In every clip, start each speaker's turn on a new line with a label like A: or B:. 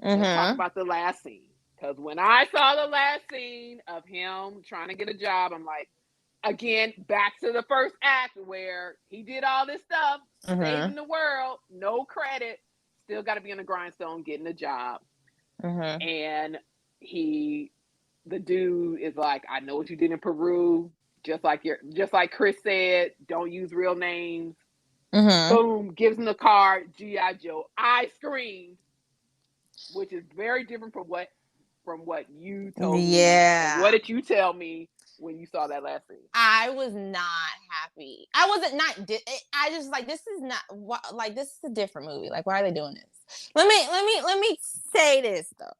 A: Let's talk
B: Mm-hmm.
A: about the last scene. Because when I saw the last scene of him trying to get a job, I'm like, again, back to the first act where he did all this stuff,
B: Mm-hmm.
A: saving the world, no credit, still got to be on the grindstone getting a job.
B: Mm-hmm.
A: And the dude is like, I know what you did in Peru. Just like Chris said, don't use real names.
B: Mm-hmm.
A: Boom, gives him the card, G.I. Joe. I screamed, which is very different from what you told me. And
B: Yeah.
A: what did you tell me when you saw that last scene?
B: I was not happy. I wasn't not. I just like this is not like this is a different movie. Like why are they doing this? Let me say this though.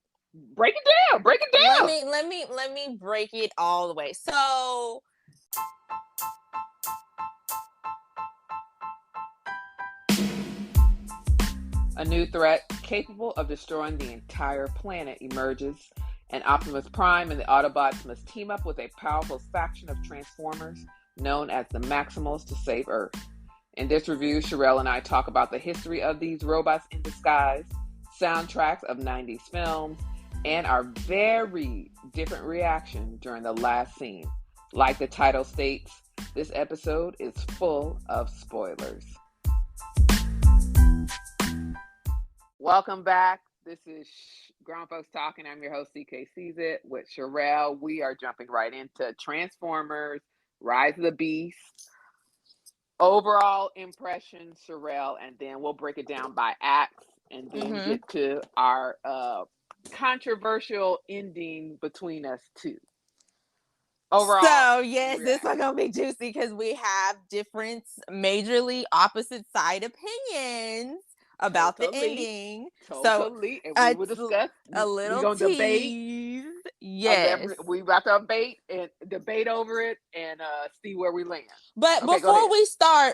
A: Break it down. Break it down.
B: Let me break it all the way. So
A: A new threat capable of destroying the entire planet emerges, and Optimus Prime and the Autobots must team up with a powerful faction of Transformers known as the Maximals to save Earth. In this review, Cherelle and I talk about the history of these robots in disguise, soundtracks of 90s films, and our very different reaction during the last scene. Like the title states, this episode is full of spoilers. Welcome back. This is Grown Folks Talking. I'm your host, Ckseesit, with Cherelle. We are jumping right into Transformers, Rise of the Beast. Overall impression, Cherelle, and then we'll break it down by acts and then get to our controversial ending between us two. Overall,
B: so yes, this one's gonna be juicy because we have different, majorly opposite side opinions about the ending.
A: Totally.
B: So
A: and we will discuss.
B: a little
A: We're gonna
B: tease. Yes.
A: We about to debate over it and see where we land.
B: But
A: okay,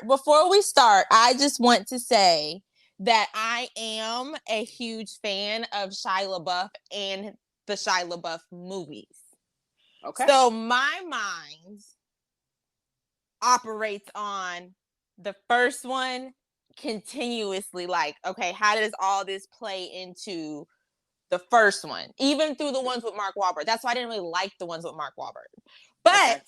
B: before we start, I just want to say that I am a huge fan of Shia LaBeouf and the Shia LaBeouf movies. Okay. So my mind operates on the first one continuously, like, okay, how does all this play into the first one? Even through the ones with Mark Wahlberg. That's why I didn't really like the ones with Mark Wahlberg. But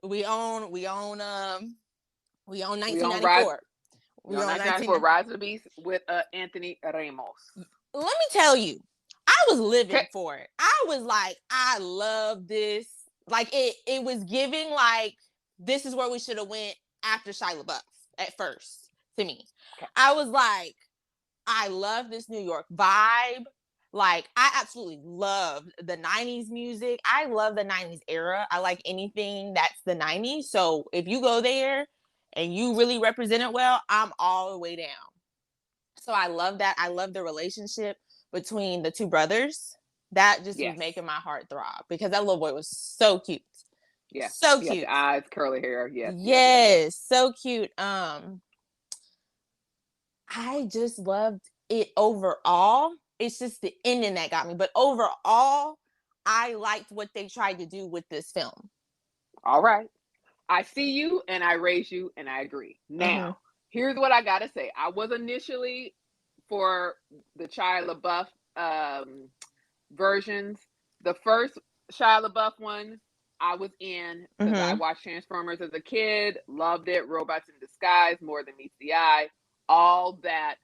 B: we own 1994.
A: We own 1994 Rise of the Beast with Anthony Ramos.
B: Let me tell you, I was living for it. I was like, I love this. Like it was giving like this is where we should have went after Shia LaBeouf at first to me. Okay. I was like, I love this New York vibe. Like I absolutely love the 90s music. I love the 90s era. I like anything that's the 90s. So if you go there and you really represent it well, I'm all the way down. So I love that. I love the relationship between the two brothers. That just was making my heart throb because that little boy was so cute. Yeah. So cute.
A: Eyes, curly hair.
B: Yes. So cute. I just loved it overall. It's just the ending that got me. But overall, I liked what they tried to do with this film.
A: All right. I see you and I raise you and I agree. Now, here's what I got to say. I was initially for the Shia LaBeouf versions. The first Shia LaBeouf one, I was in because I watched Transformers as a kid, loved it. Robots in Disguise, More Than Meets the Eye, all that.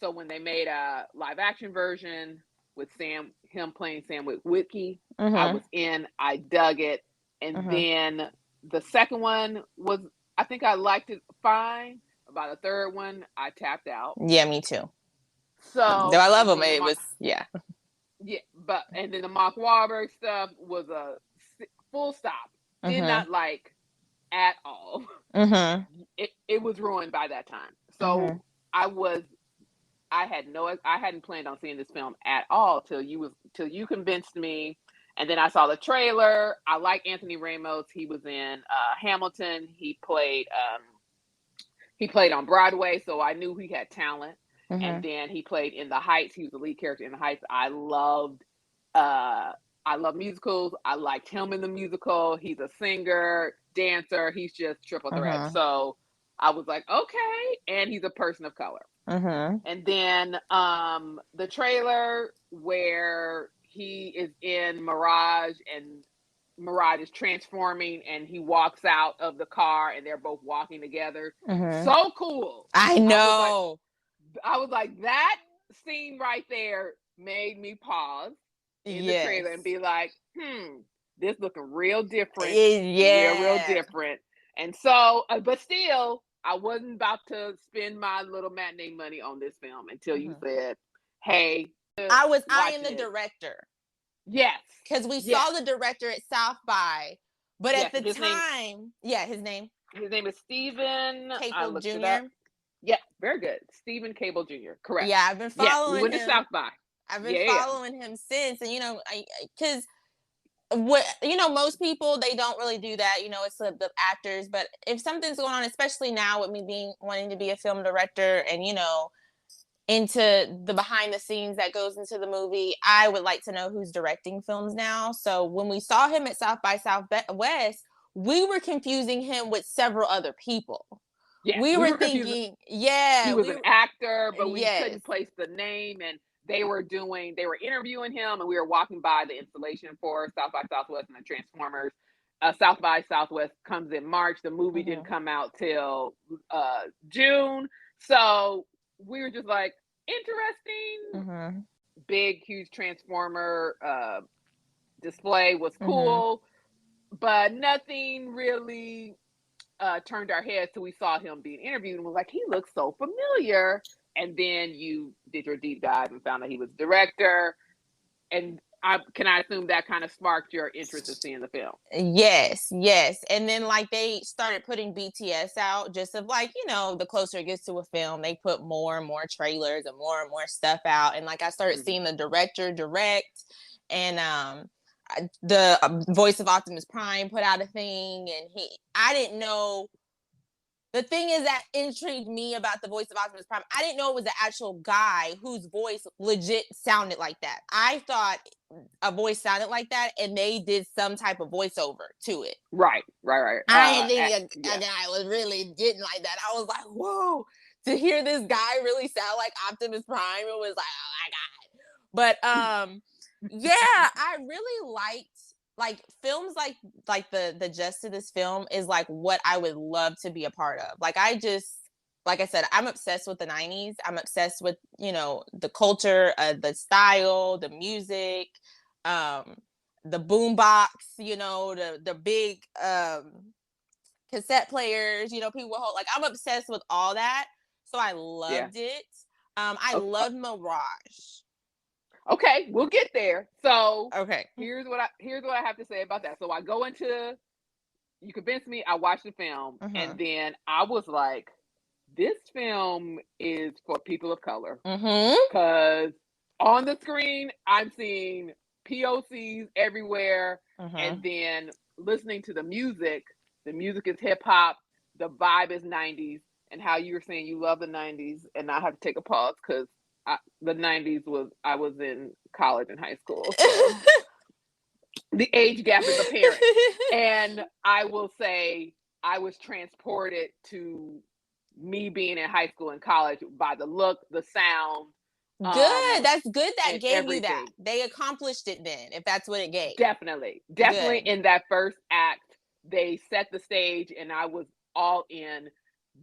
A: So when they made a live action version with him playing Sam Witwicky, I was in. I dug it, and then the second one was, I think I liked it fine. About the third one, I tapped out.
B: Yeah, me too.
A: So
B: though I love him, it was
A: yeah, but and then the Mark Wahlberg stuff was a full stop. Did not like at all. It was ruined by that time. So I hadn't planned on seeing this film at all till you convinced me. And then I saw the trailer. I like Anthony Ramos. He was in Hamilton. He played on Broadway, so I knew he had talent. And then he played in The Heights. He was the lead character in The Heights. I love musicals. I liked him in the musical. He's a singer, dancer. He's just triple threat. So I was like, okay. And he's a person of color. And then the trailer where he is in Mirage and Mirage is transforming and he walks out of the car and they're both walking together. So cool.
B: I know.
A: I was like, that scene right there made me pause in the trailer and be like, this looking real different. Real different. And so, but still, I wasn't about to spend my little matinee money on this film until you said, hey,
B: I was eyeing the director.
A: Yes.
B: Because we saw the director at South by, but at the time, his name
A: is Stephen
B: Caple Jr.
A: Yeah, very good. Stephen Caple Jr. Correct.
B: Yeah, I've been following
A: we went to South by.
B: I've been following him since, and because what most people, they don't really do that. It's the actors, but if something's going on, especially now with me wanting to be a film director, and into the behind the scenes that goes into the movie, I would like to know who's directing films now. So when we saw him at South by Southwest, we were confusing him with several other people. Yeah, we were thinking, he
A: was an actor, but we couldn't place the name, and they were interviewing him, and we were walking by the installation for South by Southwest and the Transformers. South by Southwest comes in March. The movie didn't come out till June. So we were just like, interesting. Big, huge Transformer display was cool, but nothing really turned our heads till we saw him being interviewed and was like, he looks so familiar. And then you did your deep dive and found that he was director. And can I assume that kind of sparked your interest in seeing the film?
B: Yes. And then they started putting BTS out, just of the closer it gets to a film, they put more and more trailers and more stuff out. And I started seeing the director direct, and the voice of Optimus Prime put out a thing, and I didn't know. The thing is that intrigued me about the voice of Optimus Prime, I didn't know it was the actual guy whose voice legit sounded like that. I thought a voice sounded like that, and they did some type of voiceover to it.
A: Right.
B: I didn't think a guy was really getting like that. I was like, whoa, to hear this guy really sound like Optimus Prime, it was like, oh my God. But I really liked films like the Just to This Film is what I would love to be a part of. Like I said, I'm obsessed with the 90s. I'm obsessed with, the culture, the style, the music, the boombox, the big cassette players, people hold, I'm obsessed with all that. So I loved it. I loved Mirage.
A: Okay, we'll get there. So here's what I have to say about that. So I go into, you convinced me, I watched the film, and then I was like, this film is for people of color. Because on the screen, I'm seeing POCs everywhere, and then listening to the music is hip hop, the vibe is 90s, and how you were saying you love the 90s, and I have to take a pause because the 90s I was in college and high school, so the age gap is apparent. And I will say I was transported to me being in high school and college by the look, the sound.
B: Good. That's good. That gave everything. You that. They accomplished it then, if that's what it gave.
A: Definitely. Good. In that first act, they set the stage and I was all in.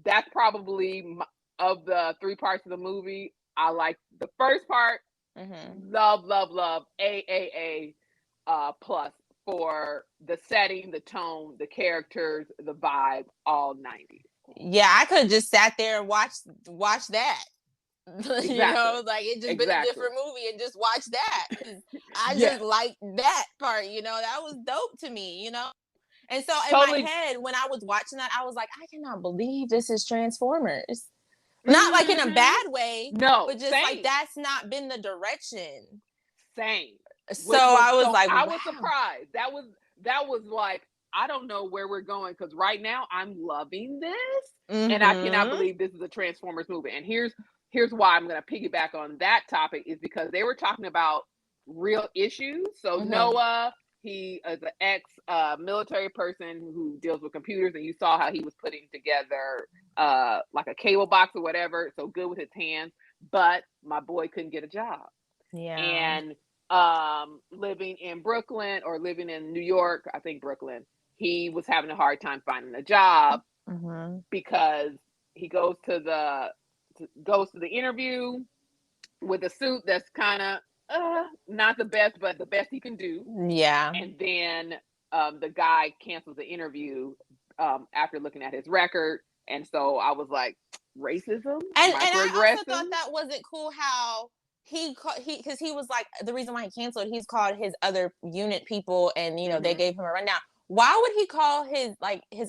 A: That's probably of the 3 parts of the movie. I like the first part. Love AAA plus for the setting, the tone, the characters, the vibe, all 90s.
B: Yeah, I could have just sat there and watched that. Exactly. It just been a different movie and just watch that. I just like that part, that was dope to me, And so in my head, when I was watching that, I was like, I cannot believe this is Transformers. Not in a bad way.
A: No.
B: But just that's not been the direction.
A: Same.
B: So I was
A: was surprised. That was like, I don't know where we're going, because right now I'm loving this. And I cannot believe this is a Transformers movie. And here's why I'm going to piggyback on that topic, is because they were talking about real issues. So Noah He is an ex military person who deals with computers, and you saw how he was putting together like a cable box or whatever. So good with his hands, but my boy couldn't get a job.
B: Yeah.
A: And living in Brooklyn or living in New York, I think Brooklyn, he was having a hard time finding a job
B: Mm-hmm.
A: because he goes to the interview with a suit that's kind of not the best, but the best he can do.
B: Yeah.
A: And then the guy cancels the interview after looking at his record. And so I was like, racism,
B: And I also
A: microaggression.
B: thought that wasn't cool how because he was like, the reason why he canceled, he's called his other unit people, and you know they
A: Mm-hmm.
B: gave him a rundown. Why would he call his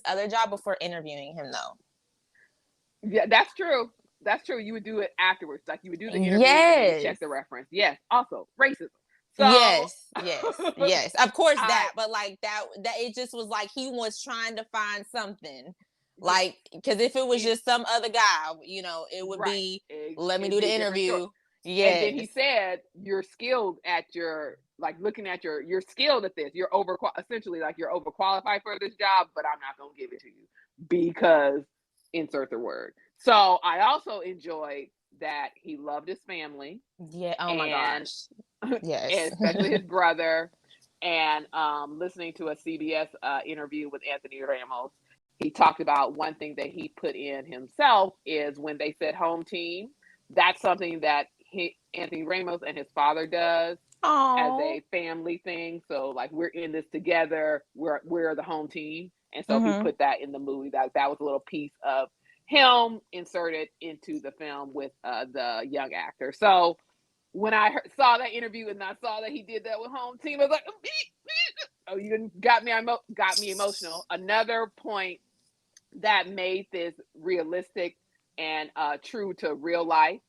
B: other job before interviewing him though?
A: Yeah, that's true. That's true. You would do it afterwards. Like you would do the interview and then you check
B: Yes.
A: the reference. Yes. Also, racism. So
B: Yes. Of course
A: I
B: that, but like that it just was like he was trying to find something.
A: yes.
B: Like, because if it was
A: And
B: just some other guy, you know, it would
A: right.
B: be, let me
A: It'd
B: do
A: be
B: the
A: a different story.
B: interview.
A: And then he
B: Yes.
A: said, "You're skilled at your like looking at you're skilled at this. You're essentially like you're overqualified for this job, but I'm not gonna give it to you because insert the word." So I also enjoyed that he loved his family
B: Yeah. Oh my
A: and
B: gosh. Yes.
A: especially his brother. And listening to a CBS interview with Anthony Ramos, he talked about one thing that he put in himself is when they said home team. That's something that Anthony Ramos and his father does as
B: Oh.
A: a family thing. So like we're in this together. We're the home team, and so he
B: Mm-hmm.
A: put that in the movie. That was a little piece of him inserted into the film with the young actor. So when I saw that interview and I saw that he did that with home team, I was like, oh, you got me emotional. Another point that made this realistic and true to real life,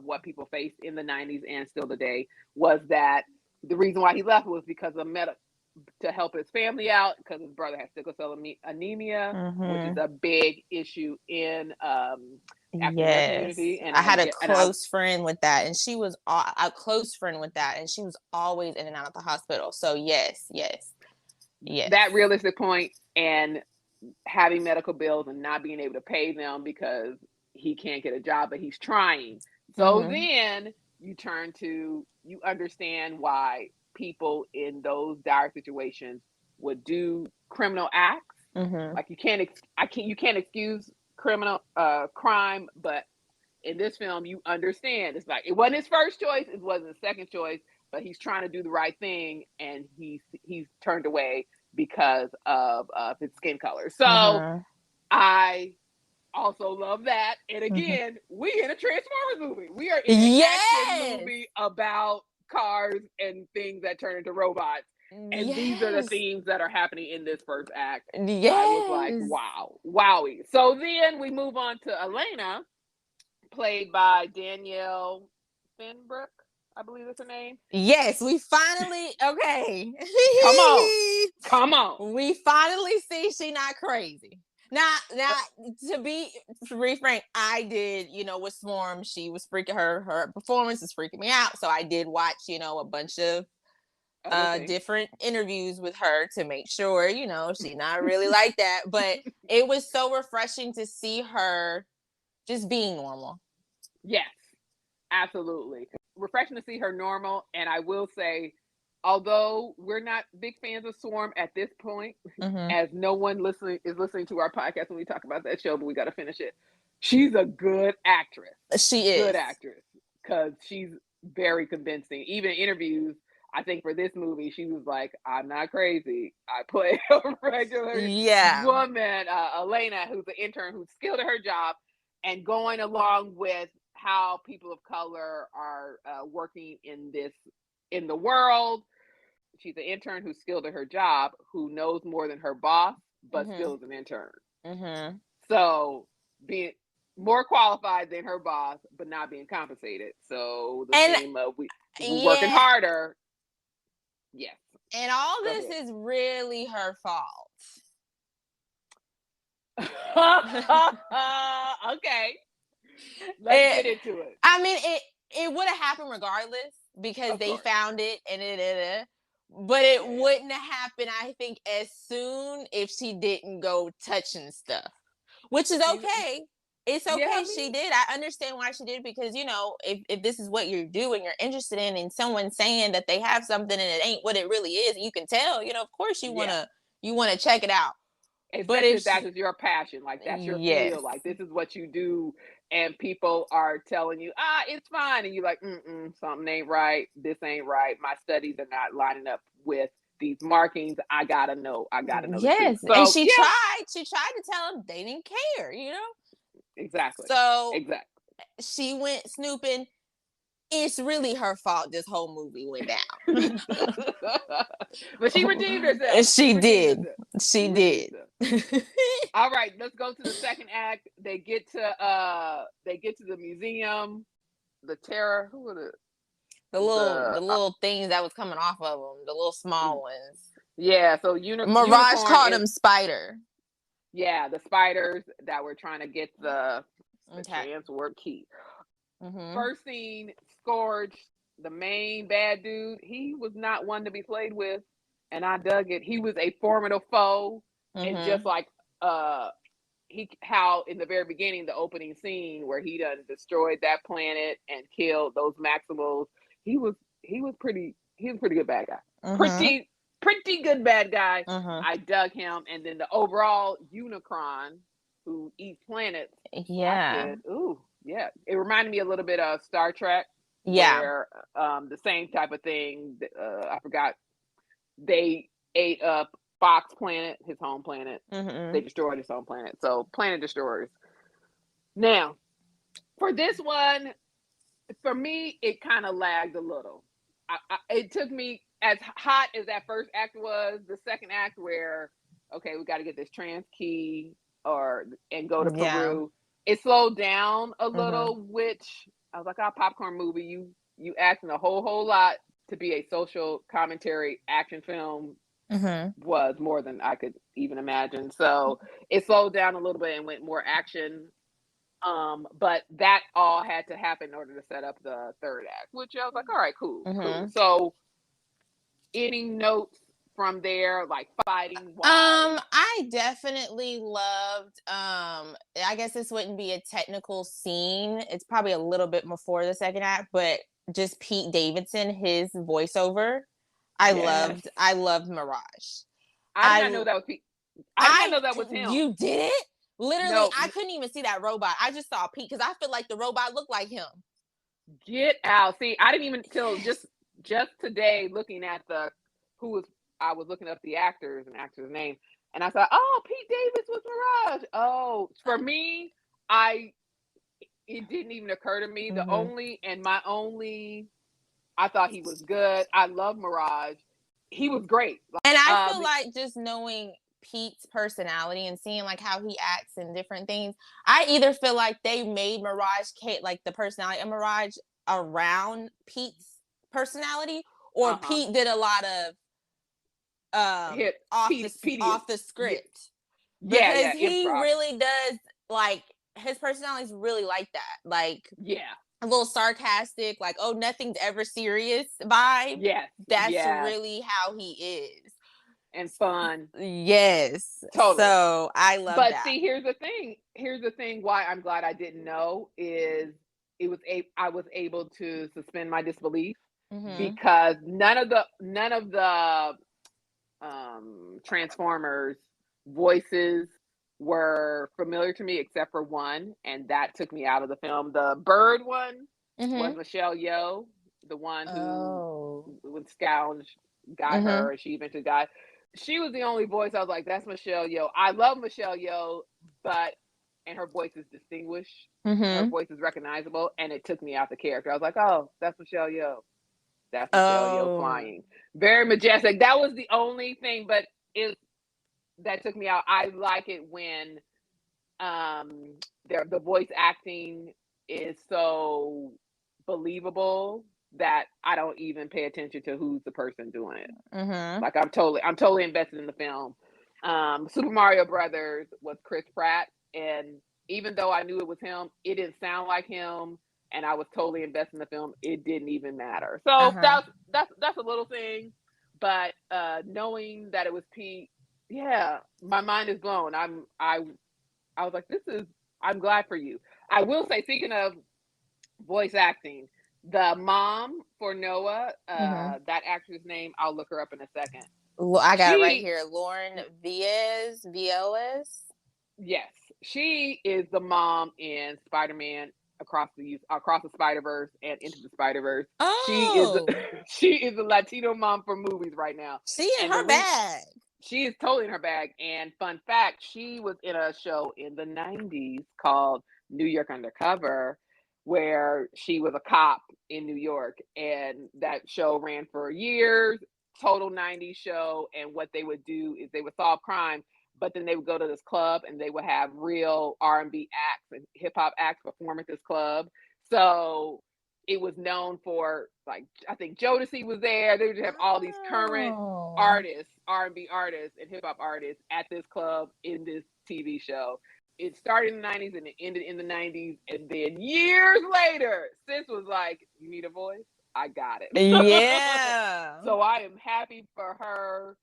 A: what people faced in the 90s and still today, was that the reason why he left was because of to help his family out because his brother had sickle cell anemia, which is
B: Mm-hmm.
A: a big issue in African American
B: Yes.
A: community. And
B: I had a
A: I
B: close friend with that, and she was a close friend with that, and she was always in and out of the hospital. So yes.
A: that realistic point and having medical bills and not being able to pay them because he can't get a job, but he's trying. So
B: Mm-hmm.
A: then you understand why people in those dire situations would do criminal acts.
B: Mm-hmm.
A: Like you can't excuse criminal crime, but in this film you understand it's like it wasn't his first choice, it wasn't his second choice, but he's trying to do the right thing and he's turned away because of his skin color. So
B: Mm-hmm.
A: I also love that. And
B: Mm-hmm.
A: again, we in a Transformers movie. We are in an action
B: Yes.
A: movie about cars and things that turn into robots. And these are the
B: Yes.
A: themes that are happening in this first act. I was like,
B: Yes.
A: wow, wowie. So then we move on to Elena, played by Danielle Finbrook, I believe that's her name.
B: Yes, we finally okay.
A: Come on. Come on.
B: We finally see she not crazy. Now, to be frank, I did, with Swarm, she was freaking her performance is freaking me out. So I did watch, a bunch of
A: Other things.
B: different interviews with her to make sure, she not really like that. But it was so refreshing to see her just being normal.
A: Yes, absolutely. Refreshing to see her normal. And I will say, although we're not big fans of Swarm at this point,
B: Mm-hmm.
A: as no one is listening to our podcast when we talk about that show, but we got to finish it. She's a good actress.
B: She
A: Good
B: is.
A: actress. Because she's very convincing. Even in interviews, I think for this movie, she was like, I'm not crazy. I play a regular
B: Yeah.
A: woman, Elena, who's an intern who's skilled at her job, and going along with how people of color are working in the world. She's an intern who's skilled at her job, who knows more than her boss, but
B: Mm-hmm.
A: still is an intern.
B: Mm-hmm.
A: So being more qualified than her boss, but not being compensated. So the theme of we working harder. Yes.
B: And all this is really her fault.
A: Okay. Let's get into it.
B: I mean, it would have happened regardless because they found it and But it wouldn't happen, I think, as soon if she didn't go touching stuff, which is okay. It's okay she did. I understand why she did, because, if this is what you do and you're interested in, and someone saying that they have something and it ain't what it really is, you can tell, of course you want to check it out.
A: Especially if that is your passion, like that's your field, like this is what you do, and people are telling you, it's fine, and you're like, something ain't right, this ain't right, my studies are not lining up with these markings, I gotta know the truth. So,
B: and she tried to tell them, they didn't care,
A: Exactly.
B: So she went snooping. It's really her fault this whole movie went down.
A: But she redeemed herself.
B: She did.
A: All right, let's go to the second act. They get to the museum. The terror. Who were
B: the little things that was coming off of them, the little small ones.
A: Yeah, so
B: Mirage called them spider.
A: Yeah, the spiders that were trying to get the transport key. Mm-hmm. First scene, Scourge, the main bad dude, he was not one to be played with, and I dug it. He was a formidable foe, and just like how in the very beginning, the opening scene where he done destroyed that planet and killed those Maximals, he was pretty good bad guy. Pretty good bad guy. I dug him, and then the overall Unicron who eats planets.
B: Yeah.
A: I said, ooh, yeah. It reminded me a little bit of Star Trek. Yeah. Where the same type of thing. I forgot. They ate up Fox planet, his home planet. They destroyed his home planet. So planet destroyers. Now, for this one, for me, it kind of lagged a little. It took me, as hot as that first act was, the second act where, okay, we got to get this trans key and go to Peru. It slowed down a little, which I was like, popcorn movie. You acting a whole lot to be a social commentary action film was more than I could even imagine. So it slowed down a little bit and went more action. But that all had to happen in order to set up the third act, which I was like, all right, cool. So any notes from there, like fighting wise?
B: I definitely loved, I guess this wouldn't be a technical scene. It's probably a little bit before the second act, but just Pete Davidson, his voiceover. I loved Mirage.
A: I did not know that was Pete. I did not know that was him.
B: You did it? Literally, I couldn't even see that robot. I just saw Pete because I feel like the robot looked like him.
A: Get out. See, I didn't even till just today looking at I was looking up the actors and actor's name, and I thought, oh, Pete Davidson was Mirage. Oh, for me, it didn't even occur to me. I thought he was good. I love Mirage. He was great.
B: And I feel like just knowing Pete's personality and seeing like how he acts and different things, I either feel like they made Mirage like the personality of Mirage around Pete's personality, or Pete did a lot of off the script. Because he really does, like, his personality is really like that. Like, a little sarcastic, like, oh, nothing's ever serious vibe. That's really how he is.
A: And fun.
B: Yes. Totally. So I love that.
A: But see, here's the thing why I'm glad I didn't know is I was able to suspend my disbelief because none of the Transformers voices were familiar to me except for one, and that took me out of the film. The bird one was Michelle Yeoh, the one who when Scourge got her and she eventually got. She was the only voice I was like, that's Michelle Yeoh. I love Michelle Yeoh, and her voice is distinguished. Her voice is recognizable, and it took me out the character. I was like, oh, that's Michelle Yeoh. That's Michelle Yeoh flying. Very majestic. That was the only thing, but that took me out. I like it when the voice acting is so believable that I don't even pay attention to who's the person doing it. Like I'm totally invested in the film. Super Mario Brothers was Chris Pratt, and even though I knew it was him, it didn't sound like him, and I was totally invested in the film. It didn't even matter. So that's a little thing, but knowing that it was Pete, yeah, my mind is blown. I was like, this is. I'm glad for you. I will say, speaking of voice acting, the mom for Noah,
B: Mm-hmm.
A: that actress name, I'll look her up in a second.
B: I got it right
A: She,
B: here. Lauren Violas.
A: yes, she is the mom in Spider-Man across the Spider-Verse and Into the Spider-Verse. She is
B: Oh,
A: she is a Latino mom for movies right now,
B: she in
A: and
B: her bag.
A: she is totally in her bag. And fun fact, she was in a show in the 90s called New York Undercover, where she was a cop in New York. And that show ran for years, total 90s show. And what they would do is they would solve crime, but then they would go to this club and they would have real R&B acts and hip hop acts perform at this club. So it was known for, like, I think Jodeci was there. They would have all these current
B: Oh.
A: artists, R&B artists and hip hop artists at this club in this TV show. It started in the 90s and it ended in the 90s. And then years later, Sis was like, you need a voice? I got it.
B: Yeah.
A: So I am happy for her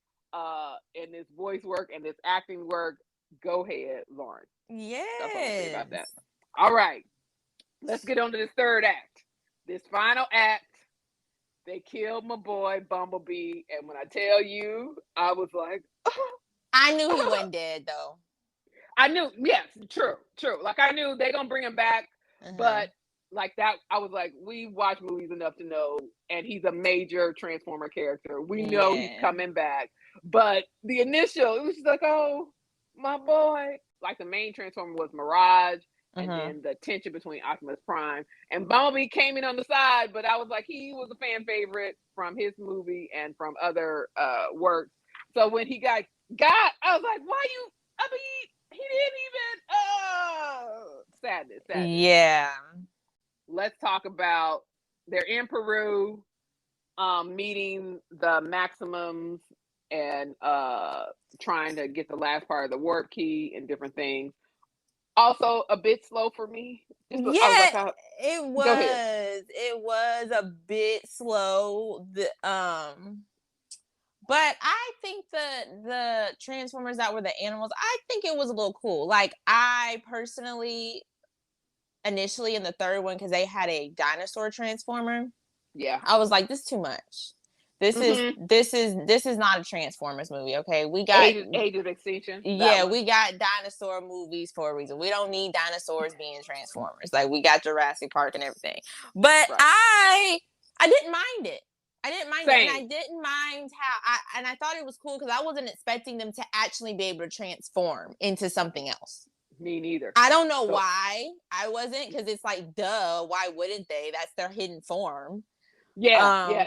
A: in this voice work and this acting work. Go ahead, Lauren. That's all I'm going to say about that.
B: Yes.
A: All right. Let's get on to this third act. This final act, they killed my boy Bumblebee, and when I tell you, I was like,
B: I knew he wasn't dead though.
A: I knew, yes, true. Like I knew they gonna bring him back,
B: Uh-huh.
A: but like that, I was like, we watch movies enough to know, and he's a major Transformer character. We know he's
B: Yeah.
A: coming back, but the initial, it was just like, oh, my boy. Like the main Transformer was Mirage, and
B: Uh-huh.
A: then the tension between Optimus Prime and Bumblebee came in on the side, but I was like, he was a fan favorite from his movie and from other works. So when he got, I was like, why you? I mean, he didn't even. Oh, sadness.
B: Yeah.
A: Let's talk about they're in Peru, meeting the Maximums and trying to get the last part of the warp key and different things. Also, a bit slow for me. I was
B: Yeah,
A: like,
B: it
A: go ahead.
B: was. It was a bit slow. But I think the Transformers that were the animals, I think it was a little cool. Like I personally initially in the third one, because they had a dinosaur transformer,
A: Yeah.
B: I was like, this is too much. This is
A: Mm-hmm.
B: this is not a Transformers movie. Okay, we got
A: Age of Extinction. That
B: yeah,
A: one.
B: we got dinosaur movies for a reason. We don't need dinosaurs being Transformers. Like we got Jurassic Park and everything. But
A: Right.
B: I didn't mind it. I didn't mind it, and I
A: Same.
B: didn't mind how I thought it was cool because I wasn't expecting them to actually be able to transform into something else.
A: Me neither.
B: I don't know
A: So
B: why I wasn't, because it's like, duh, why wouldn't they? That's their hidden form.
A: yeah.
B: Um,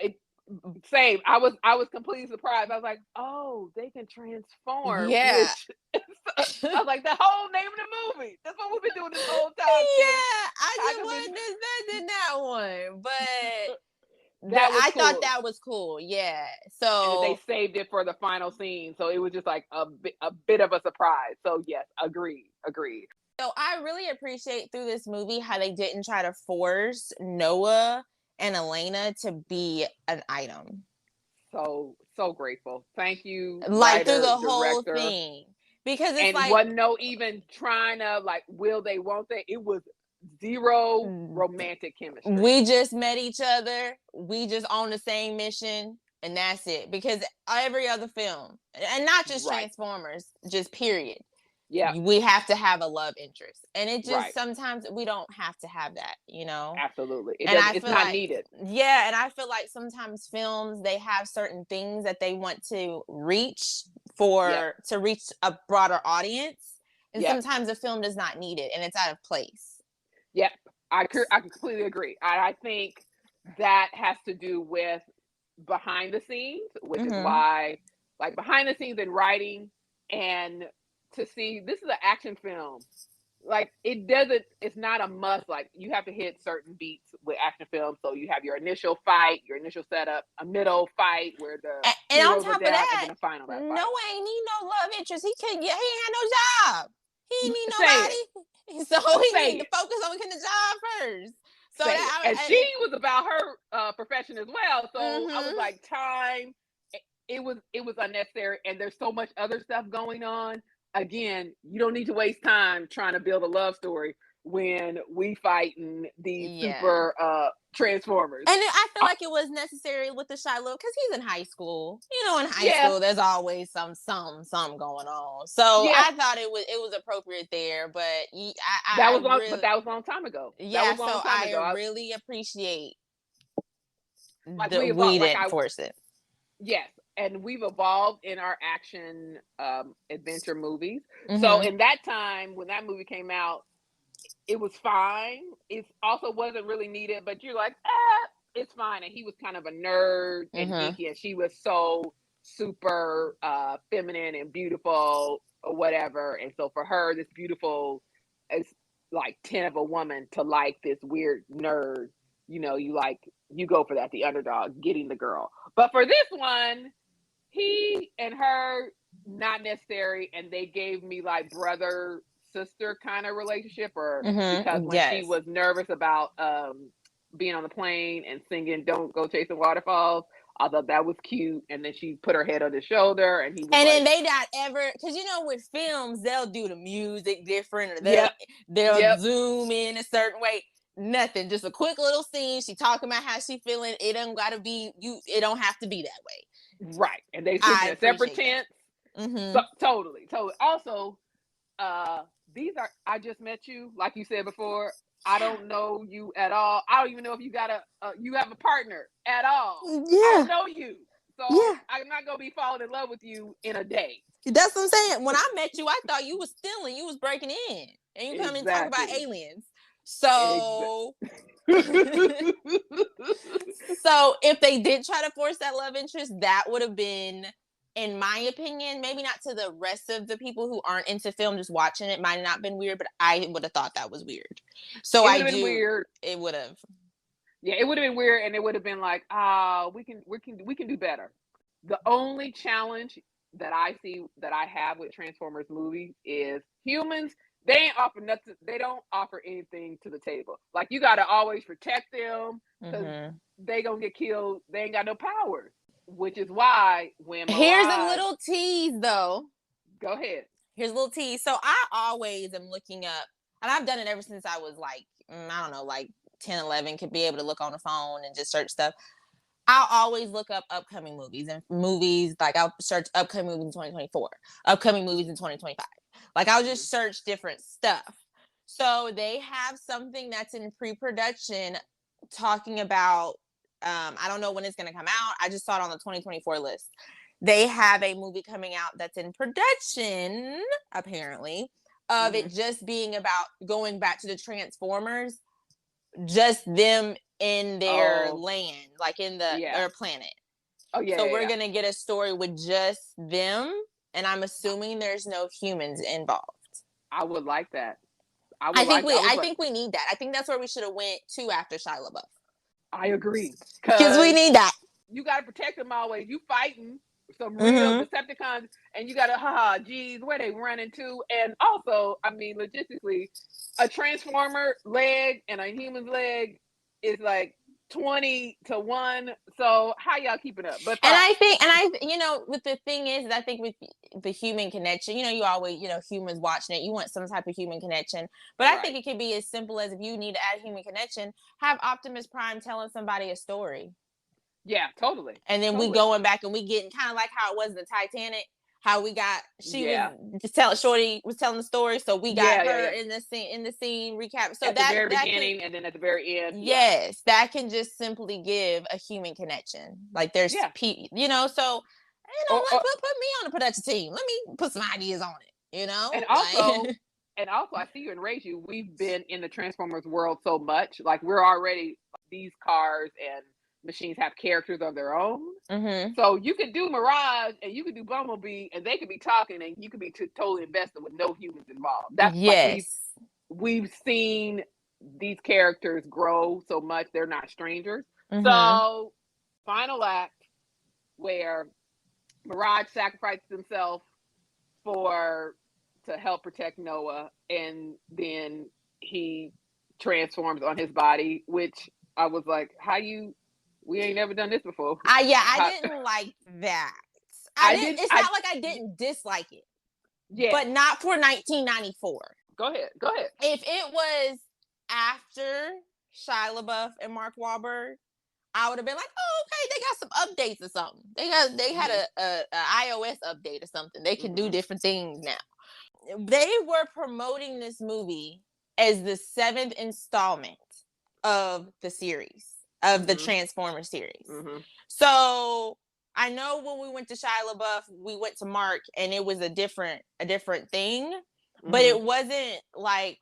A: Same. I was completely surprised. I was like, oh, they can transform,
B: yeah.
A: which I was like, the whole name of the movie. That's what we've been doing this whole time, sis.
B: Yeah, I
A: Kind
B: just
A: of been.
B: wasn't expecting that one, but
A: That was
B: I thought
A: cool.
B: that was cool. Yeah.
A: And that they
B: So
A: saved it for the final scene. So it was just like a bit of a surprise. So yes, agreed.
B: I really appreciate through this movie how they didn't try to force Noah and Elena to be an item.
A: So grateful. Thank you,
B: Like through
A: writer,
B: the whole
A: director.
B: thing. Because it's
A: And
B: like
A: wasn't no even trying to like, will they, won't they? It was zero romantic chemistry.
B: we just met each other, we just on the same mission, and that's it. Because every other film, and not just
A: Right.
B: Transformers, just period,
A: Yeah.
B: we have to have a love interest, and it just
A: Right.
B: sometimes we don't have to have that, you know.
A: Absolutely. It
B: And
A: doesn't.
B: I
A: It's
B: feel
A: not
B: like,
A: needed.
B: yeah, and I feel like sometimes films, they have certain things that they want to reach
A: Yep.
B: to reach a broader audience, and
A: Yep.
B: sometimes a film does not need it and it's out of place.
A: Yep. I completely agree. I think that has to do with behind the scenes, which is
B: Mm-hmm.
A: why, like, behind the scenes in writing, and to see this is an action film. Like, it's not a must. Like, you have to hit certain beats with action films. So you have your initial fight, your initial setup, a middle fight where the
B: And on
A: heroes are
B: top of
A: down, and
B: that,
A: then a final that fight.
B: Noah ain't need no love interest. He ain't had no job. He ain't need
A: Say it.
B: nobody. So he
A: Say
B: need to
A: it.
B: focus on getting the job first. So
A: Say it.
B: that
A: And she was about her profession as well. So I was
B: mm-hmm.
A: like, time. it was unnecessary, and there's so much other stuff going on. Again, you don't need to waste time trying to build a love story when we fighting these super Transformers.
B: And I feel like it was necessary with the Shia LaBeouf because he's in high school. In high
A: Yeah.
B: school, there's always some going on. So I thought it was appropriate there, but
A: that was a long time ago.
B: Yeah, so I really appreciate
A: like
B: we didn't force it.
A: Yes, and we've evolved in our action adventure movies. So in that time, when that movie came out, it was fine. It also wasn't really needed, but you're like, it's fine. And he was kind of a nerd and geeky, and she was so super feminine and beautiful or whatever. And so for her, this beautiful is like 10 of a woman to like this weird nerd. You go for that, the underdog getting the girl. But for this one, he and her, not necessary, and they gave me like brother sister kind of relationship, or because when she was nervous about being on the plane and singing "Don't Go Chasing Waterfalls," I thought that was cute. And then she put her head on his shoulder, and he was
B: then they not ever, because with films they'll do the music different, or they'll zoom in a certain way. Nothing, just a quick little scene. She talking about how she feeling. It don't gotta be you. It don't have to be that way.
A: Right, and they switch in a separate tense. So, totally. Also, these are, I just met you, like you said before. I don't know you at all. I don't even know if you got you have a partner at all. I don't know you, so I'm not gonna be falling in love with you in a day.
B: That's what I'm saying. When I met you, I thought you was stealing. You was breaking in, and you come and talk about aliens. So, so if they did try to force that love interest, that would have been, in my opinion, maybe not to the rest of the people who aren't into film, just watching it might not have been weird, but I would have thought that was weird. So it would have been weird. It would have.
A: Yeah, it would have been weird, and it would have been like, we can do better. The only challenge that I see that I have with Transformers movies is humans. They ain't offer nothing. They don't offer anything to the table. Like, you gotta always protect them because they gonna get killed. They ain't got no powers, which is why when
B: here's a little tease, though.
A: Go ahead.
B: Here's a little tease. So I always am looking up, and I've done it ever since I was like, I don't know, like 10, 11, could be able to look on the phone and just search stuff. I'll always look up upcoming movies, and movies, like I'll search upcoming movies in 2024, upcoming movies in 2025. Like, I'll just search different stuff. So they have something that's in pre-production talking about, I don't know when it's going to come out. I just saw it on the 2024 list. They have a movie coming out that's in production, apparently, of it just being about going back to the Transformers, just them in their land, like in their planet. So we're going to get a story with just them, and I'm assuming there's no humans involved. I would like that. I think we need that. I think that's where we should have went to after Shia LaBeouf. I agree. Because we need that. You got to protect them always. You fighting some real Decepticons, and you got to, geez, where they running to? And also, I mean, logistically, a Transformer leg and a human's leg is like 20-1. So how y'all keeping up? But with the thing is, I think with the human connection, you always, humans watching it, you want some type of human connection. But I think it could be as simple as, if you need to add human connection, have Optimus Prime telling somebody a story. Yeah, totally. And then we going back and we getting kind of like how it was in the Titanic. How we got, Shorty was telling the story, so we got her in the scene recap. So at the very beginning and then at the very end. Yes, that can just simply give a human connection. Like, there's so put me on the production team. Let me put some ideas on it. And also, I see you and Raise You. We've been in the Transformers world so much. Like, we're already, these cars and machines have characters of their own. So you could do Mirage and you could do Bumblebee, and they could be talking, and you could be totally invested with no humans involved. That's like we've seen these characters grow so much. They're not strangers. So final act where Mirage sacrifices himself to help protect Noah, and then he transforms on his body, which I was like, we ain't never done this before. I didn't like that. It's not like I didn't dislike it.
A: Yeah.
B: But not for 1994.
A: Go ahead.
B: If it was after Shia LaBeouf and Mark Wahlberg, I would have been like, oh, okay, they got some updates or something. They had a iOS update or something. They can do different things now. They were promoting this movie as the 7th installment of the series, of the Transformers series. So I know when we went to Shia LaBeouf, we went to Mark, and it was a different thing, but it wasn't like,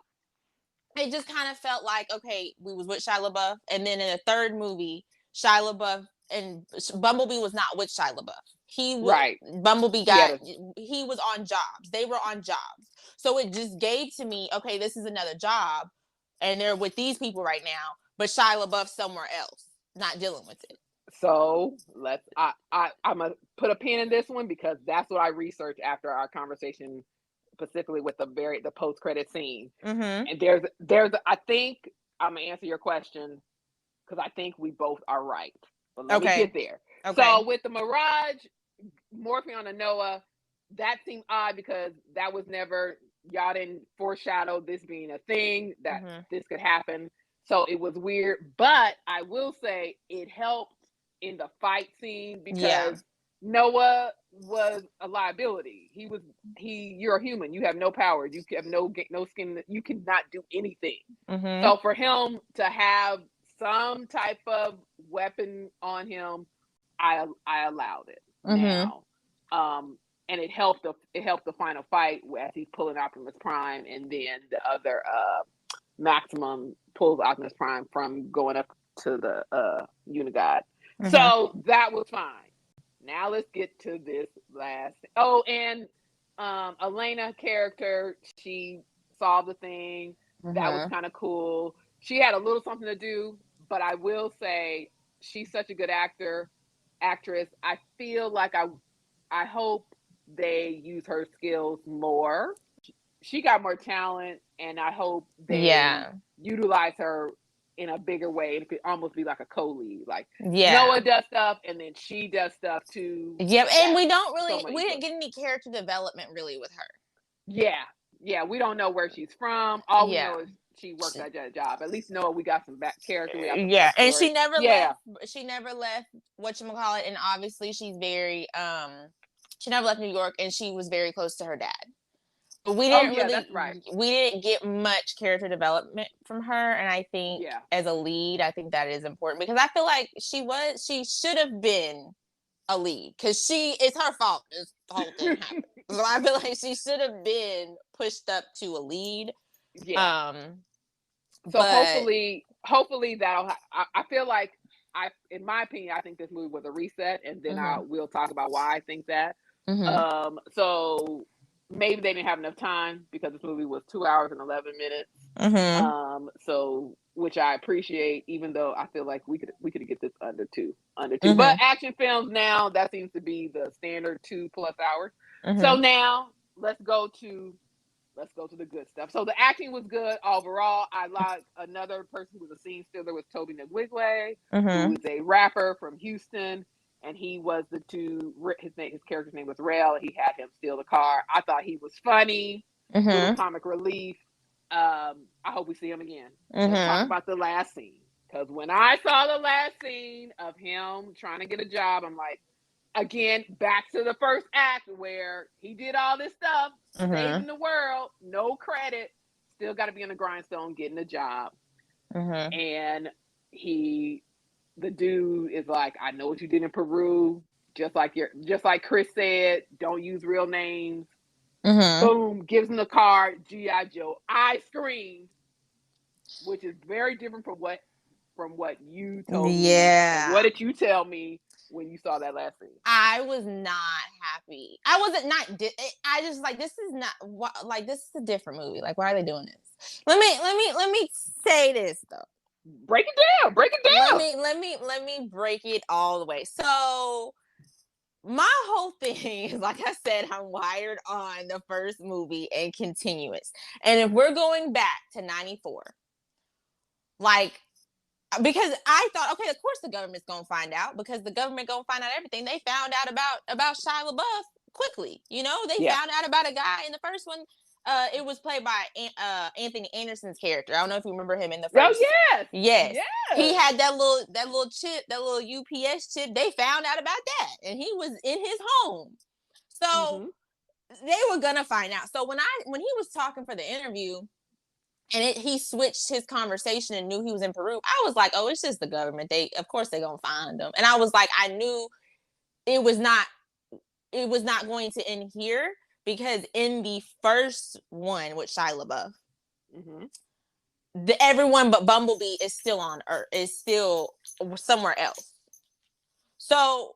B: it just kind of felt like, okay, we was with Shia LaBeouf, and then in the third movie, Shia LaBeouf and Bumblebee was not with Shia LaBeouf. Bumblebee he was on jobs. They were on jobs. So it just gave to me, okay, this is another job, and they're with these people right now, but Shia LaBeouf somewhere else, not dealing with it.
A: So I'm gonna put a pin in this one because that's what I researched after our conversation, specifically with the post-credit scene. And I think I'm gonna answer your question because I think we both are right. But let me get there. Okay. So with the Mirage morphing on a Noah, that seemed odd because that was never, y'all didn't foreshadow this being a thing, that this could happen. So it was weird. But I will say it helped in the fight scene because Noah was a liability. You're a human. You have no powers. You have no skin. You cannot do anything. So for him to have some type of weapon on him, I allowed it. Now, and it helped the final fight as he's pulling Optimus Prime, and then the other Maximum pulls Optimus Prime from going up to the Unigod. So that was fine. Now let's get to this last. Oh, and Elena character, she solved the thing. That was kind of cool. She had a little something to do, but I will say she's such a good actress. I feel like I hope they use her skills more. She got more talent, and I hope they utilize her in a bigger way. It could almost be like a co-lead. Like Noah does stuff, and then she does stuff too.
B: Yep, and we didn't get any character development really with her.
A: Yeah, we don't know where she's from. All we know is she worked at that job. At least Noah, we got some back character.
B: And she never left. She never left whatchamacallit, and obviously she's very she never left New York, and she was very close to her dad. But we didn't we didn't get much character development from her, and I think as a lead, I think that is important because I feel like she should have been a lead because it's her fault this whole thing happened. So I feel like she should have been pushed up to a lead.
A: So hopefully that'll. I feel like in my opinion, I think this movie was a reset, and then we'll talk about why I think that. So maybe they didn't have enough time because this movie was 2 hours and 11 minutes. So which I appreciate, even though I feel like we could get this under two. But action films now, that seems to be the standard 2+ hours. So now let's go to the good stuff. So the acting was good overall. I like another person who was a scene stealer was Toby Nwigwe, who is a rapper from Houston, and he was his character's name was Rail. He had him steal the car. I thought he was funny, little comic relief. I hope we see him again. Let's talk about the last scene, because when I saw the last scene of him trying to get a job, I'm like, again, back to the first act where he did all this stuff, saving the world, no credit, still got to be on the grindstone getting a job. And the dude is like, I know what you did in Peru, just like Chris said, don't use real names. Boom, gives him the card, G.I. Joe. I screamed, which is very different from what you told me. And what did you tell me when you saw that last scene?
B: I was not happy. I wasn't I just like, this is not like, this is a different movie. Like, why are they doing this? Let me say this though.
A: Break it down.
B: Let me break it all the way. So my whole thing is, like I said, I'm wired on the first movie and continuous. And if we're going back to 94, like, because I thought, okay, of course the government's gonna find out, because the government gonna find out everything. They found out about Shia LaBeouf quickly. You know, they found out about a guy in the first one. It was played by Anthony Anderson's character. I don't know if you remember him in the first.
A: Oh yes,
B: yes. He had that little chip, that little UPS chip. They found out about that, and he was in his home. So they were gonna find out. So when he was talking for the interview, and he switched his conversation and knew he was in Peru, I was like, oh, it's just the government. Of course they're gonna find him. And I was like, I knew it was not going to end here, because in the first one with Shia LaBeouf, everyone but Bumblebee is still on Earth, is still somewhere else. So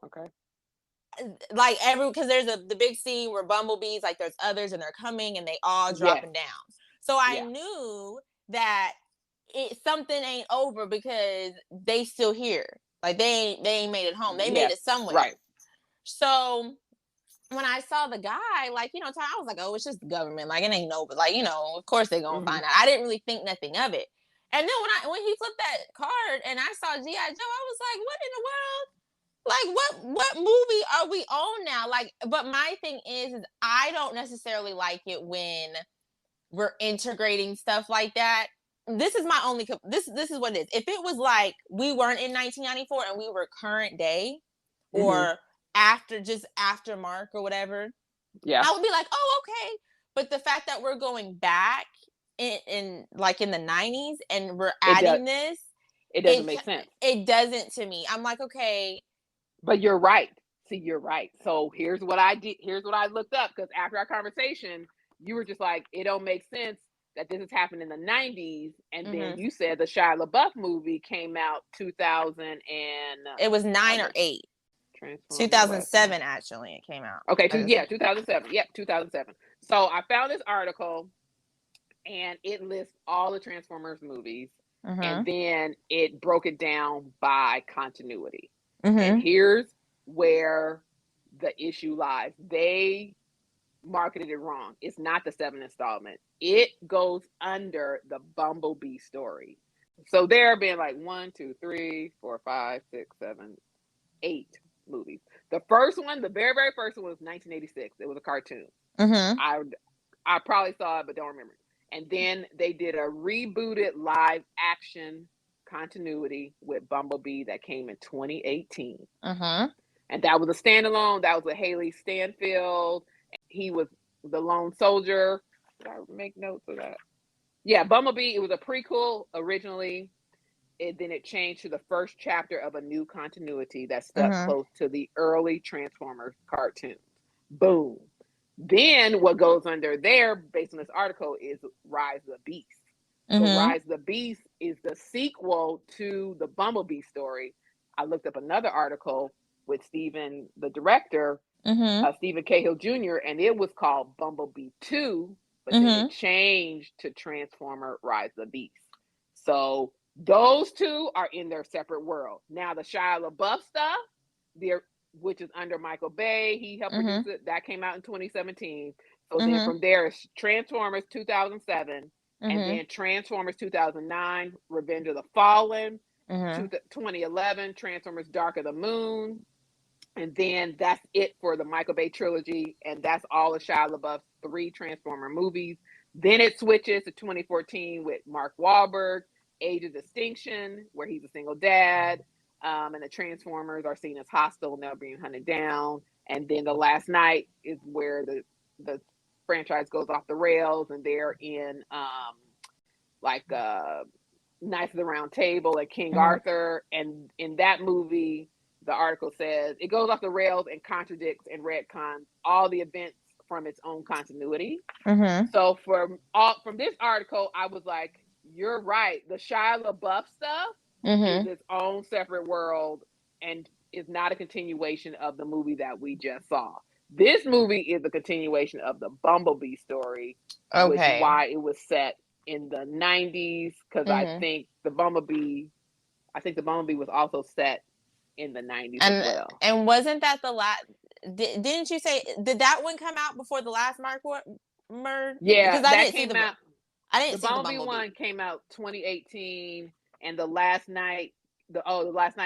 B: like because there's the big scene where Bumblebee's like, there's others and they're coming and they all dropping down. So I knew that something ain't over, because they still here. Like they ain't made it home. They made it somewhere.
A: Right.
B: So when I saw the guy, like, you know, I was like, oh, it's just the government. Like, it ain't no, but like, you know, of course they're gonna find out. I didn't really think nothing of it. And then when he flipped that card and I saw G.I. Joe, I was like, what in the world? Like, what movie are we on now? Like, but my thing is I don't necessarily like it when we're integrating stuff like that. This is my only, this is what it is. If it was like we weren't in 1994 and we were current day, or after Mark or whatever, I would be like, oh, okay. But the fact that we're going back in like in the 90s and we're adding this,
A: it doesn't make sense.
B: It doesn't to me. I'm like, okay.
A: But you're right. See, you're right. So here's what I did. Here's what I looked up, because after our conversation, you were just like, it don't make sense that this has happened in the 90s. And then you said the Shia LaBeouf movie came out 2000 and...
B: It was 9 or 8. 2007, actually, it came out.
A: Okay, 2007. Yep, 2007. So I found this article, and it lists all the Transformers movies, and then it broke it down by continuity. And here's where the issue lies. They marketed it wrong. It's not the 7th installment. It goes under the Bumblebee story. So there have been like 1, 2, 3, 4, 5, 6, 7, 8 movies. The first one, the very, very first one, was 1986. It was a cartoon. I probably saw it, but don't remember. And then they did a rebooted live action continuity with Bumblebee that came in 2018. And that was a standalone. That was with Haley Stanfield. He was the lone soldier. Did I make notes of that? Yeah, Bumblebee. It was a prequel originally. Then it changed to the first chapter of a new continuity that stuck close to the early Transformers cartoons. Boom. Then what goes under there, based on this article, is Rise of the Beast. So Rise of the Beast is the sequel to the Bumblebee story. I looked up another article with Stephen, the director, Stephen Cahill Jr., and it was called Bumblebee 2, but then it changed to Transformer Rise of the Beast. So those two are in their separate world. Now the Shia LaBeouf stuff, which is under Michael Bay, he helped produce it. That came out in 2017. So then from there is Transformers 2007, and then Transformers 2009, Revenge of the Fallen, 2011, Transformers Dark of the Moon, and then that's it for the Michael Bay trilogy, and that's all of Shia LaBeouf's 3 Transformer movies. Then it switches to 2014 with Mark Wahlberg, Age of Distinction, where he's a single dad, and the Transformers are seen as hostile and they're being hunted down. And then The Last Night is where the franchise goes off the rails, and they're in Knights of the Round Table and King Arthur. And in that movie, the article says it goes off the rails and contradicts and retcons all the events from its own continuity. So from this article, I was like, you're right. The Shia LaBeouf stuff is its own separate world and is not a continuation of the movie that we just saw. This movie is a continuation of the Bumblebee story, which is why it was set in the 90s, because I think the Bumblebee was also set in the 90s as well.
B: And wasn't that the last? Didn't you say, did that one come out before the last Mark Murd?
A: Yeah,
B: because
A: that came out.
B: I didn't
A: the
B: see
A: Bumblebee one came out 2018, and the last night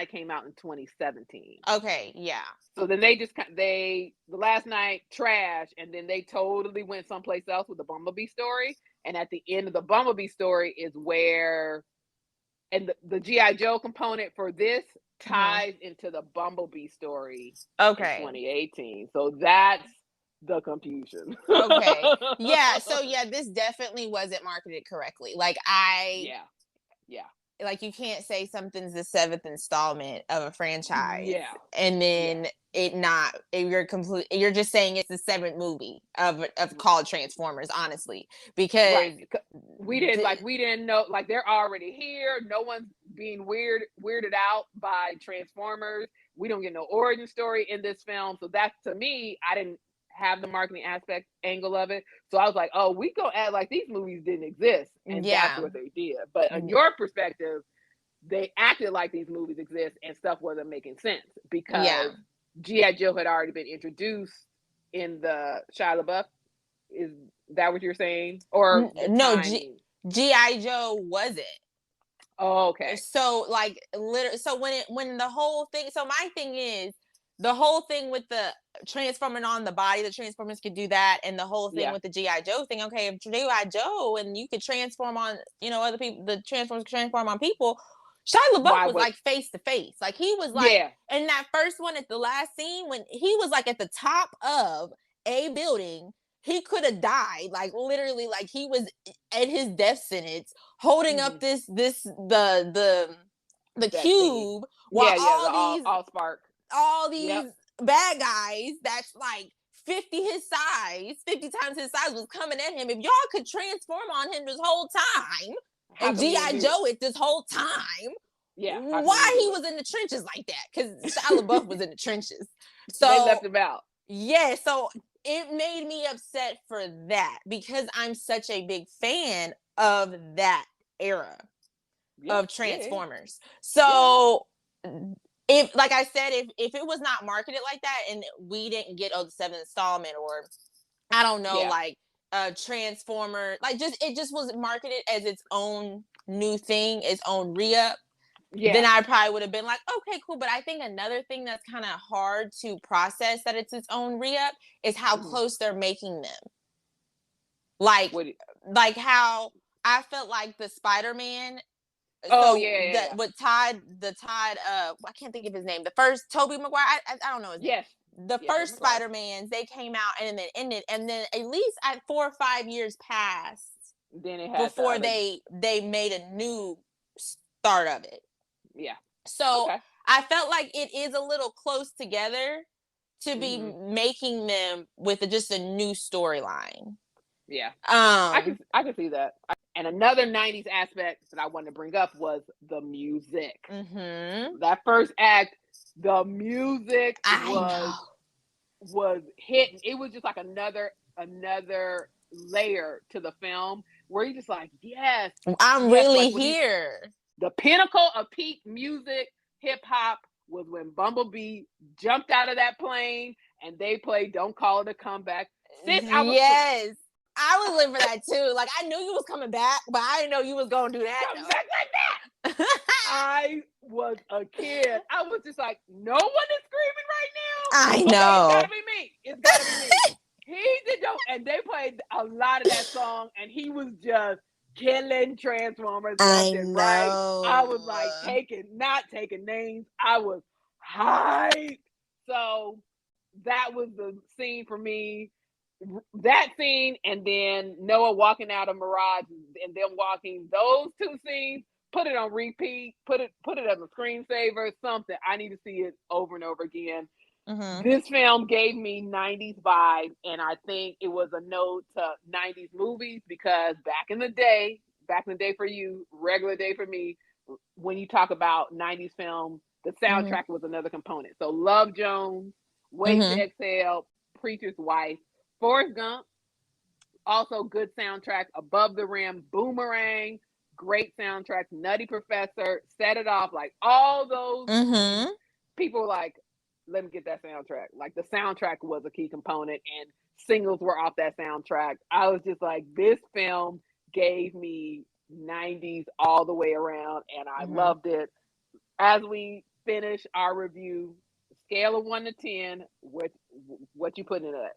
A: came out in 2017.
B: Okay, yeah.
A: So then the last night trash, and then they totally went someplace else with the Bumblebee story. And at the end of the Bumblebee story is where, and the GI Joe component for this ties into the Bumblebee story in 2018. So that's the confusion.
B: Okay. Yeah. So yeah, this definitely wasn't marketed correctly. Like
A: yeah.
B: Like you can't say something's the seventh installment of a franchise,
A: Yeah.
B: and then you're just saying it's the seventh movie of called Transformers. Honestly, because
A: we didn't know, like, they're already here. No one's being weirded out by Transformers. We don't get no origin story in this film, so that's, to me, I didn't have the marketing aspect angle of it. So I was like, oh, we gonna act like these movies didn't exist, and that's what they did. But in your perspective, they acted like these movies exist and stuff wasn't making sense because G.I. Joe had already been introduced in the Shia LaBeouf. Is that what you're saying? Or
B: no, G.I. Joe wasn't.
A: Oh, okay.
B: So like literally, so when the whole thing, so my thing is, the whole thing with the transforming on the body, the Transformers could do that, and the whole thing with the G.I. Joe thing. Okay, if G.I. Joe and you could transform on, other people, the Transformers could transform on people. Shia LaBeouf was like face to face. Like he was like in that first one at the last scene when he was like at the top of a building. He could have died, like literally, like he was at his death sentence, holding up the cube, while all these bad guys that's like 50 times his size was coming at him. If y'all could transform on him this whole time, and G.I. Joe it this whole time, why he was in the trenches like that? Because Shia LaBeouf was in the trenches, so
A: they left him out.
B: Yeah, so it made me upset for that because I'm such a big fan of that era of Transformers. So if, like I said, if it was not marketed like that and we didn't get the seventh installment, or I don't know, like Transformer, like it just was marketed as its own new thing, its own re-up, then I probably would have been like, okay, cool. But I think another thing that's kind of hard to process that it's its own re-up is how close they're making them. Like how I felt like the Spider-Man. With Todd, I can't think of his name. The first Tobey Maguire, I don't know his name. The first Spider-Mans, they came out and then ended, and then at least at 4 or 5 years passed before they made a new start of it. So I felt like it is a little close together to be making them with just a new storyline.
A: I can see that. And another 90s aspect that I wanted to bring up was the music. That first act, the music was hitting. It was just like another layer to the film where you're just like, yes,
B: I'm really here.
A: The pinnacle of peak music, hip hop, was when Bumblebee jumped out of that plane and they played "Don't Call It a Comeback."
B: I was living for that too. Like, I knew you was coming back, but I didn't know you was gonna do that.
A: Come back like that. I was a kid. I was just like, no one is screaming right now.
B: I know.
A: It's gotta be me. It's gotta be me. He did dope, and they played a lot of that song, and he was just killing Transformers left and right. I was like not taking names. I was hyped. So that was the scene for me. That scene, and then Noah walking out of Mirage and them walking, those two scenes, put it on repeat, put it as a screensaver, something. I need to see it over and over again. This film gave me 90s vibes, and I think it was a note to 90s movies, because back in the day for you, regular day for me, when you talk about 90s film, the soundtrack was another component. So Love Jones, Wait to Exhale, Preacher's Wife, Forrest Gump, also good soundtrack. Above the Rim, Boomerang, great soundtrack. Nutty Professor, Set It Off, like all those people were like, let me get that soundtrack. Like, the soundtrack was a key component, and singles were off that soundtrack. I was just like, this film gave me 90s all the way around, and I loved it. As we finish our review, scale of 1 to 10, what you putting it at?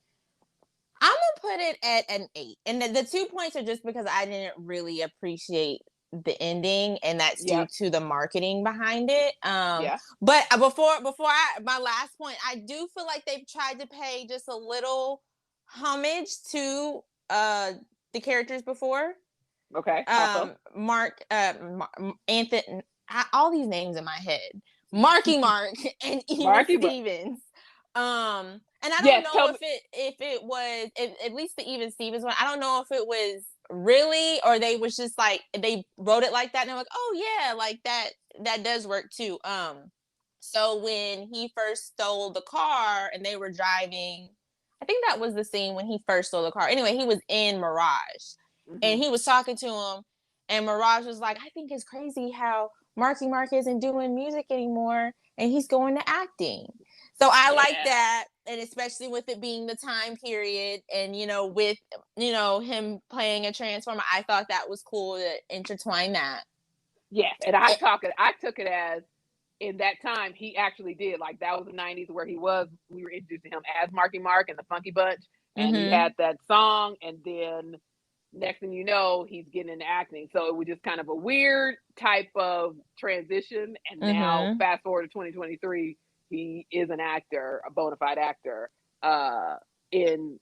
B: I'm gonna put it at an 8, and the 2 points are just because I didn't really appreciate the ending, and that's due to the marketing behind it. But before my last point, I do feel like they've tried to pay just a little homage to the characters before.
A: Okay.
B: Mark, Anthony, all these names in my head. Marky Mark and Even Stevens. And I don't know if it was at least the Even Stevens one. I don't know if it was really, or they was just like they wrote it like that, and they're like, oh yeah, like that does work too. So when he first stole the car and they were driving, I think that was the scene when he first stole the car. Anyway, he was in Mirage, and he was talking to him, and Mirage was like, I think it's crazy how Marky Mark isn't doing music anymore, and he's going to acting. So I like that, and especially with it being the time period, and with him playing a Transformer, I thought that was cool to intertwine that.
A: Yes, and I took it as in that time he actually did, like, that was the 90s where we were introduced to him as Marky Mark and the Funky Bunch, and he had that song, and then next thing you know, he's getting into acting. So it was just kind of a weird type of transition, and now fast forward to 2023. He is an actor, a bona fide actor, in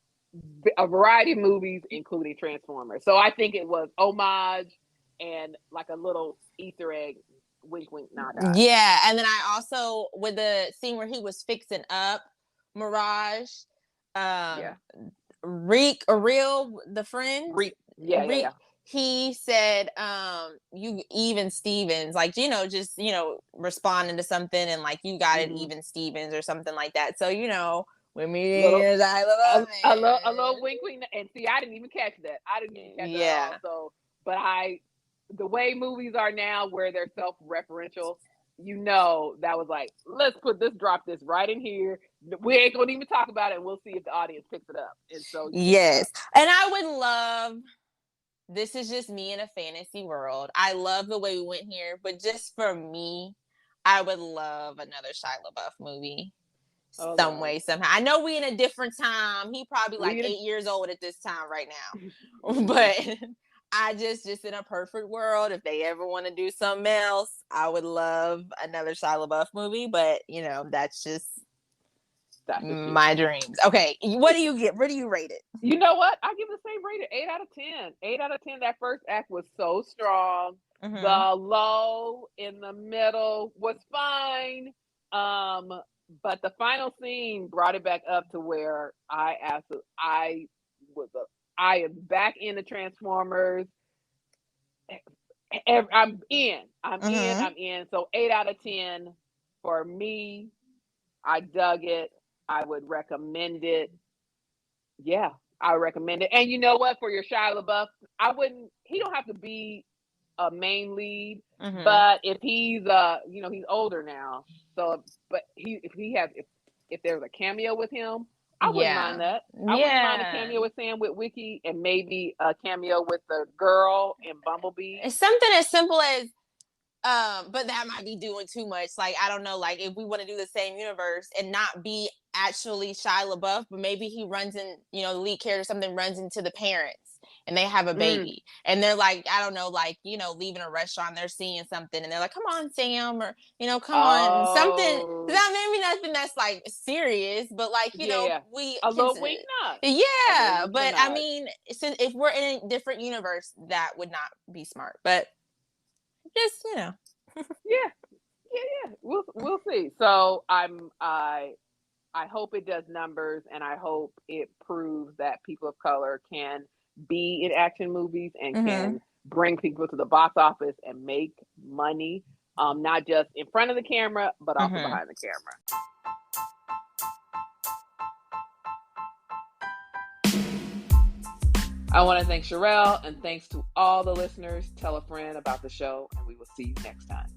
A: a variety of movies, including Transformers. So I think it was homage and like a little Easter egg, wink, wink, nod, nod.
B: Yeah, and then I also, with the scene where he was fixing up Mirage, Real, the friend,
A: Reek.
B: He said, you Even Stevens, like, just, responding to something, and like, you got it, Even Stevens, or something like that. So, when me
A: a little wink, wink. And see, I didn't even catch that. I didn't even catch that at all. So, but the way movies are now, where they're self-referential, that was like, let's drop this right in here. We ain't gonna even talk about it, and we'll see if the audience picks it up. And so,
B: yes, and I would love. This is just me in a fantasy world. I love the way we went here, but just for me, I would love another Shia LaBeouf movie. Some way, somehow. I know we in a different time. He probably like 8 years old at this time right now. But I just in a perfect world, if they ever want to do something else, I would love another Shia LaBeouf movie. But that's just my dreams. Okay, what do you get? Where do you rate it?
A: You know what? I give the same rating, 8 out of 10. 8 out of 10. That first act was so strong. The low in the middle was fine. But the final scene brought it back up to where I am back into Transformers. I'm in. So 8 out of 10 for me. I dug it. I would recommend it. Yeah, I recommend it. And you know what? For your Shia LaBeouf, he don't have to be a main lead, but if he's he's older now. So, but if there's a cameo with him, I wouldn't mind that. I wouldn't mind a cameo with Sam Witwicky, and maybe a cameo with the girl in Bumblebee.
B: It's something as simple as but that might be doing too much. Like, I don't know, like, if we want to do the same universe and not be actually Shia LaBeouf, but maybe he runs in, the lead character or something runs into the parents and they have a baby and they're like, I don't know, like, leaving a restaurant, they're seeing something and they're like, come on, Sam, or, come on, something. That maybe nothing that's like serious, but like, we
A: a little wink nod.
B: Yeah, but I mean, since if we're in a different universe, that would not be smart, but just
A: yeah. We'll see. So I hope it does numbers, and I hope it proves that people of color can be in action movies and can bring people to the box office and make money, not just in front of the camera, but also behind the camera. I want to thank Cherelle, and thanks to all the listeners. Tell a friend about the show, and we will see you next time.